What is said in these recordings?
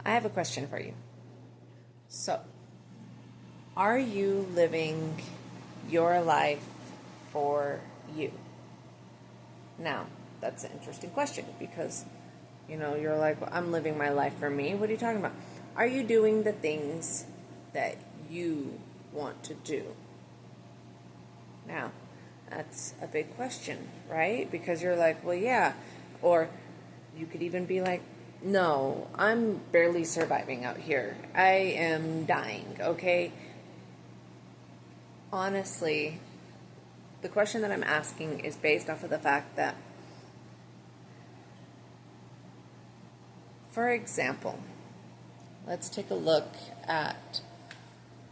I have a question for you. So, are you living your life for you? Now, that's an interesting question because, you're like, well, I'm living my life for me. What are you talking about? Are you doing the things that you want to do? Now, that's a big question, right? Because you're like, well, yeah. Or you could even be like, no, I'm barely surviving out here. I am dying, okay? Honestly, the question that I'm asking is based off of the fact that, for example, let's take a look at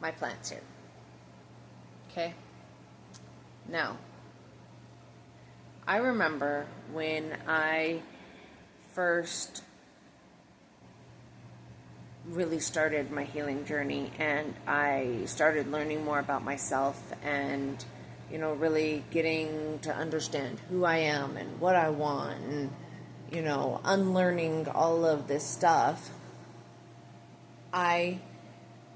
my plants here. Okay? Now, I remember when I first really started my healing journey and I started learning more about myself and really getting to understand who I am and what I want and unlearning all of this stuff. I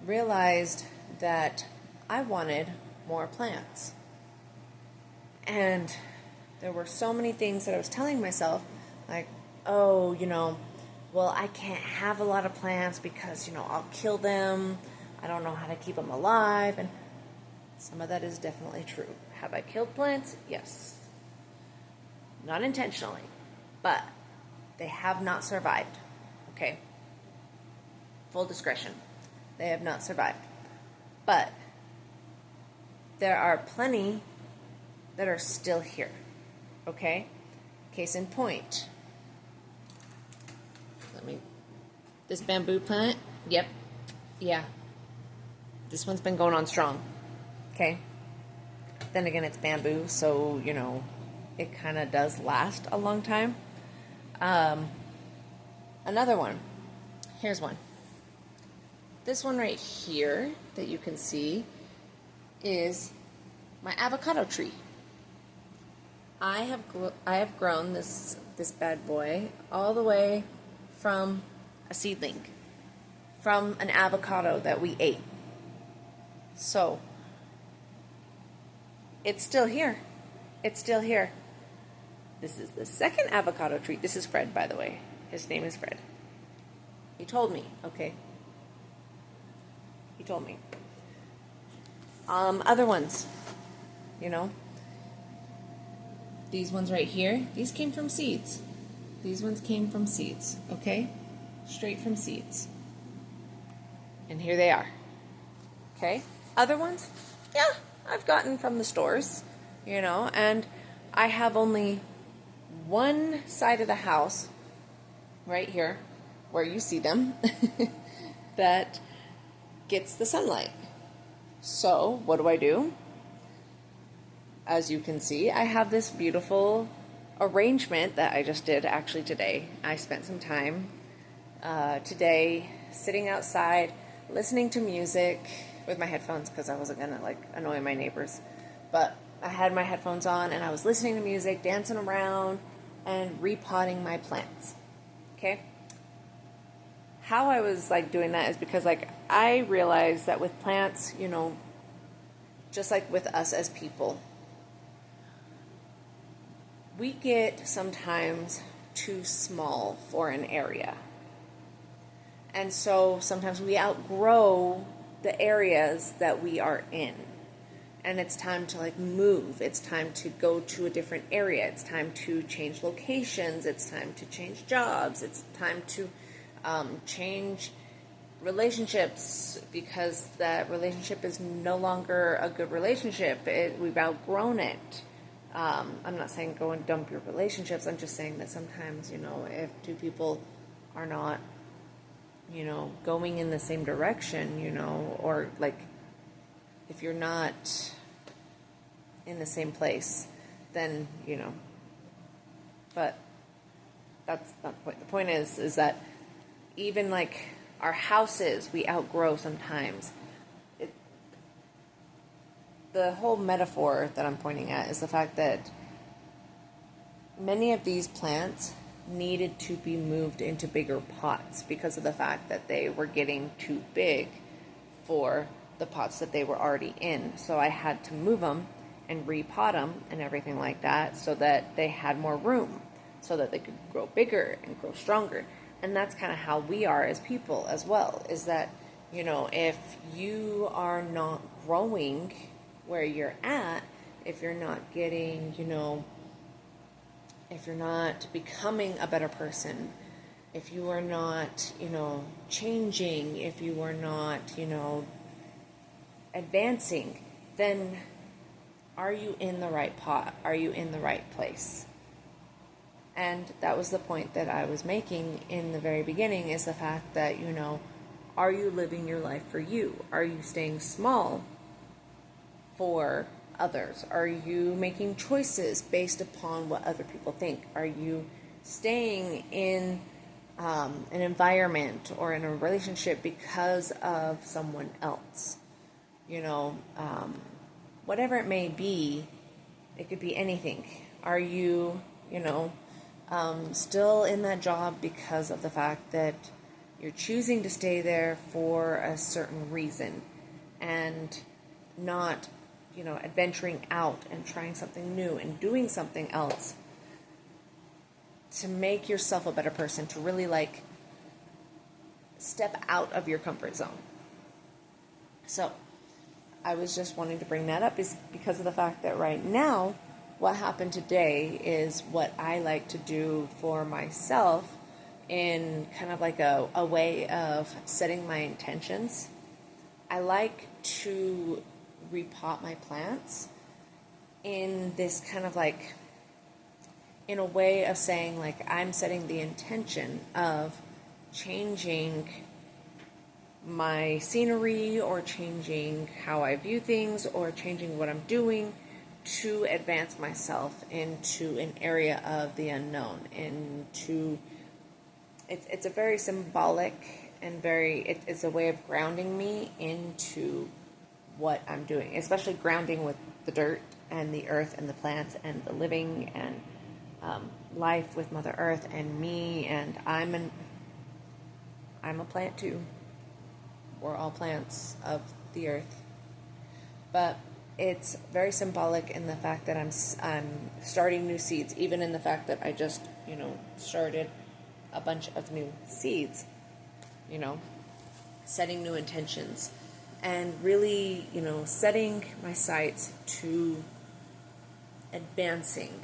realized that I wanted more plants. And there were so many things that I was telling myself, like, oh, well, I can't have a lot of plants because, I'll kill them. I don't know how to keep them alive. And some of that is definitely true. Have I killed plants? Yes. Not intentionally, but they have not survived. Okay? Full discretion. They have not survived. But there are plenty that are still here. Okay? Case in point. This bamboo plant, yep, yeah. This one's been going on strong. Okay? Then again, it's bamboo, so, it kind of does last a long time. Another one. Here's one. This one right here that you can see is my avocado tree. I have grown this bad boy all the way from a seedling, from an avocado that we ate. So, it's still here. It's still here. This is the second avocado tree. This is Fred, by the way. His name is Fred. He told me, okay? He told me. Other ones, these ones right here, these came from seeds. These ones came from seeds, okay? Straight from seeds. And here they are, okay? Other ones, yeah, I've gotten from the stores, and I have only one side of the house, right here, where you see them, that gets the sunlight. So, what do? As you can see, I have this beautiful arrangement that I just did actually today. I spent some time today sitting outside, listening to music with my headphones because I wasn't going to annoy my neighbors. But I had my headphones on and I was listening to music, dancing around, and repotting my plants. Okay? How I was doing that is because I realized that with plants, just like with us as people, we get sometimes too small for an area. And so sometimes we outgrow the areas that we are in. And it's time to move. It's time to go to a different area. It's time to change locations. It's time to change jobs. It's time to change relationships because that relationship is no longer a good relationship. We've outgrown it. I'm not saying go and dump your relationships. I'm just saying that sometimes, if two people are not, going in the same direction, or if you're not in the same place, then, but that's not the point. The point is that even our houses, we outgrow sometimes. The whole metaphor that I'm pointing at is the fact that many of these plants needed to be moved into bigger pots because of the fact that they were getting too big for the pots that they were already in. So I had to move them and repot them and everything like that so that they had more room, so that they could grow bigger and grow stronger. And that's kind of how we are as people as well, is that, if you are not growing where you're at, if you're not getting, if you're not becoming a better person, if you are not, changing, if you are not, advancing, then are you in the right pot? Are you in the right place? And that was the point that I was making in the very beginning, is the fact that, are you living your life for you? Are you staying small for others? Are you making choices based upon what other people think? Are you staying in an environment or in a relationship because of someone else? Whatever it may be, it could be anything. Are you, still in that job because of the fact that you're choosing to stay there for a certain reason and not, adventuring out and trying something new and doing something else to make yourself a better person, to really step out of your comfort zone? So I was just wanting to bring that up is because of the fact that right now, what happened today is what I like to do for myself in kind of like a way of setting my intentions. I like to repot my plants in this kind of in a way of saying I'm setting the intention of changing my scenery or changing how I view things or changing what I'm doing to advance myself into an area of the unknown, it's a very symbolic and it's a way of grounding me into what I'm doing, especially grounding with the dirt and the earth and the plants and the living and life with Mother Earth and me, and I'm a plant too. We're all plants of the earth. But it's very symbolic in the fact that I'm starting new seeds, even in the fact that I just, started a bunch of new seeds, setting new intentions and really, setting my sights to advancing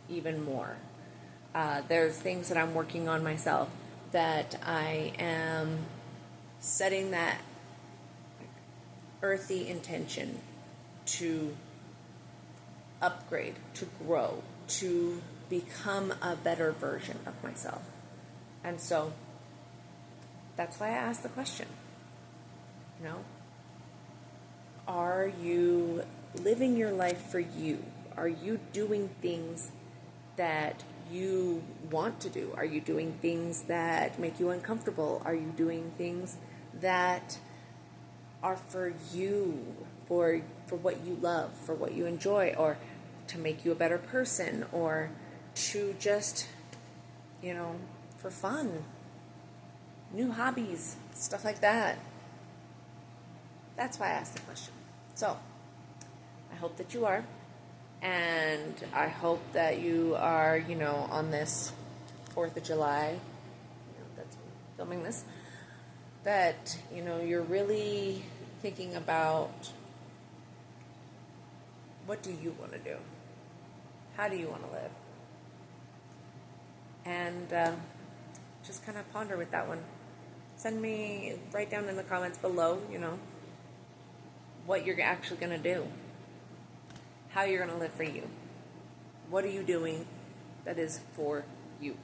even more. There's things that I'm working on myself that I am setting that earthy intention to upgrade, to grow, to become a better version of myself. And so that's why I asked the question, are you living your life for you? Are you doing things that you want to do? Are you doing things that make you uncomfortable? Are you doing things that are for you, for what you love, for what you enjoy, or to make you a better person, or to just, for fun, new hobbies, stuff like that? That's why I asked the question. So, I hope that you are, and I hope that you are, on this 4th of July, that's filming this, that, you're really thinking about what do you want to do? How do you want to live? And just kind of ponder with that one. Write down in the comments below, what you're actually going to do. How you're going to live for you. What are you doing that is for you?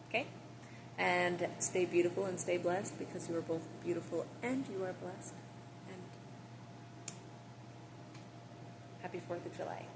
Okay? And stay beautiful and stay blessed, because you are both beautiful and you are blessed. And happy 4th of July.